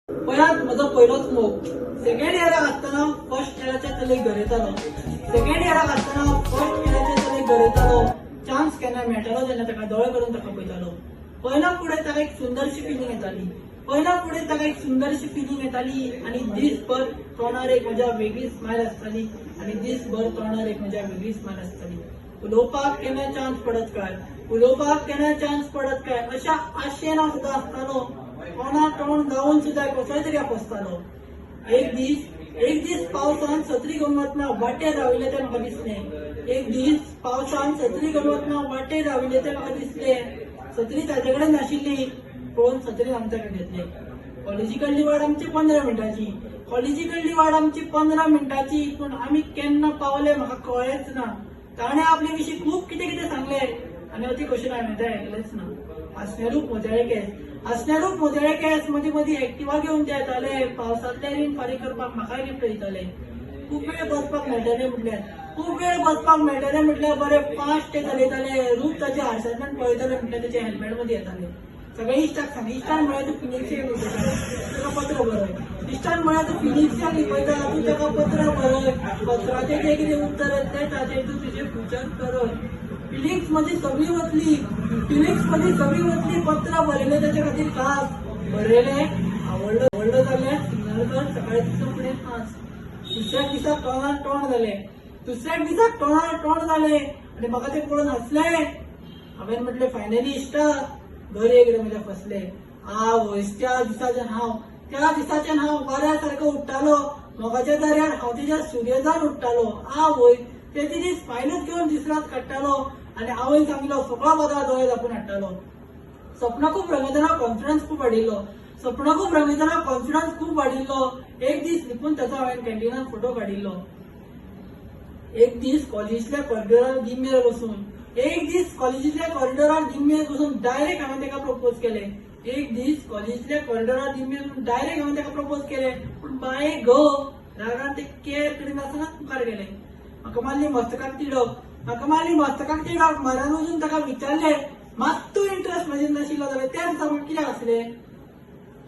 पळयात म्हजो पयलोच मोग. सेकंड इयराक आसतना फर्स्ट इयराच्या चलयेक गरयतालो. सेकंड इयराक आसतना फर्स्ट इयराच्या चलयेक गरयतालो. चान्स केन्ना मेळटालो तेन्ना ताका दोळे करून ताका पळयतालो. पळयना फुडें ताका एक सुंदरशी फिलींग येताली. पळयना फुडें ताका एक सुंदरशी फिलींग येताली आनी दीसभर तोंडार एक म्हज्या वेगळी स्मायल आसताली आनी दीसभर तोंडार एक म्हज्या वेगळी स्मायल आसताली. उलोवपाक केन्ना चान्स पडत काय, उलोवपाक केन्ना चान्स पडत काय अशा आशेन हांव सुद्दां आसतालो. तोंडार तोंड घालून सुद्दां कसोय तरी आसतालो. एक दीस पावसान छत्री घेवन वतना वाटेर राविल्ले ते म्हाका दिसलें. एक दीस पावसान छत्री घेवन वतना वाटेर राविल्ले ते म्हाका दिसलें. छत्री ताजे कडेन नाशिल्ली पळोवन छत्री हांवें ताका घेतली. कॉलेजी कडली वाट आमची 15 मिनटांची. कॉलेजी कडली वाट आमची 15 मिनटांची. पूण आमी केन्ना पावले म्हाका कळ्ळेंच ना. ताणें आपले विशीं खूब कितें कितें सांगलें आनी अती क्वेश्चन हांवें तें आयकलेंच ना. हासणेरूप मोतयाळे केस, हासणेरूप मोतयाळे केस मदीं मदीं एक्टिवा घेवन ते येताले. पावसांतले रीण फारीक करपाक म्हाकाय लिफ्ट दिताले. खूब वेळ बसपाक मेळटलें म्हटल्यार, खूब वेळ बसपाक मेळटलें म्हटल्यार बरें फास्ट ते चलयताले. रूप ताचे हारशांतल्यान पळयताले म्हटल्यार ताचे हेल्मेट मदीं येताले. सगळे इश्टाक सांग, इश्टान म्हळ्यार तूं फिनिक्साक लिपयता, ताका पत्र बरय. इश्टान म्हळ्यार तूं फिनिक्साक लिपयता, तूं ताका पत्र बरय. पत्राचें जें कितें उत्तर येतलें ताचेर तूं तुजें फ्युचर करय. फिलिंग्स मदीं सगळी वतली, फिलिंग्स मदीं सगळी वतली. पत्र बरयलें ताचे खातीर खास, बरयलें आवडलो जाल्यार सिग्नल कर, सकाळीं फुडें हांस. दुसऱ्या दिसाक तोंडार तोंड जालें, दुसऱ्या दिसाक तोंडार तोंड जालें आनी म्हाका तें पळोवन हसलें. हांवें म्हटलें फायनली इश्टा घर एक रे म्हज्या फसलें. त्या दिसाच्यान हांव वाऱ्या सारको उडटालो. मोगाच्या दर्यार हांव तिच्या सुर्यजान उडटालो. आवय ते दीस फायलूच घेवन दिसरात काडटालो आनी आवय सांगिल्लो सगळो बदल दोळे धापून हाडटालो. सपनां खूब रंगयतना कॉन्फिडन्स खूब वाडिल्लो. सपनां खूब रंगयतना कॉन्फिडन्स खूब वाडिल्लो. एक दीस लिपून ताचो हांवें कॅन्टिनांत फोटो काडिल्लो. एक दीस कॉलेजींतल्या कॉरिडोरार दिम्मेर बसून, एक दीस कॉलेजींतल्या कॉरिडोरार दिम्मेर बसून डायरेक्ट हांवें ताका प्रपोज केलें. एक दीस कॉलेजींतल्या कॉरिडोरार दिम्मेर बसून डायरेक्ट हांवें ताका प्रपोज केलें. पूण बाये गो रागान ते केअर करिनासतनाच मुखार गेलें. म्हाका मारली मस्तकाक तिडक, म्हाका मारली मस्तकाक तिडक. म्हऱ्यान वचून ताका विचारलें मात्तू इंट्रस्ट म्हाजेर नाशिल्लो जाल्यार तें दिसा म्हाका कितें आसलें.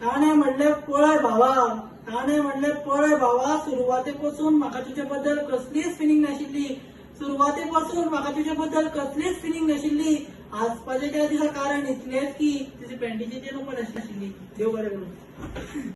ताणें म्हणलें पळय भावा, सुरवाते पसून म्हाका तुजे बद्दल कसलीच फिलिंग नाशिल्ली. सुरवाते पासून म्हाका तुजे बद्दल कसलीच फिलिंग नाशिल्ली. हांसपाचें त्या दिसा कारण इतलेंच की तुजे पॅन्टीचेर नोकद आशिल्ली. देव बरें करूं.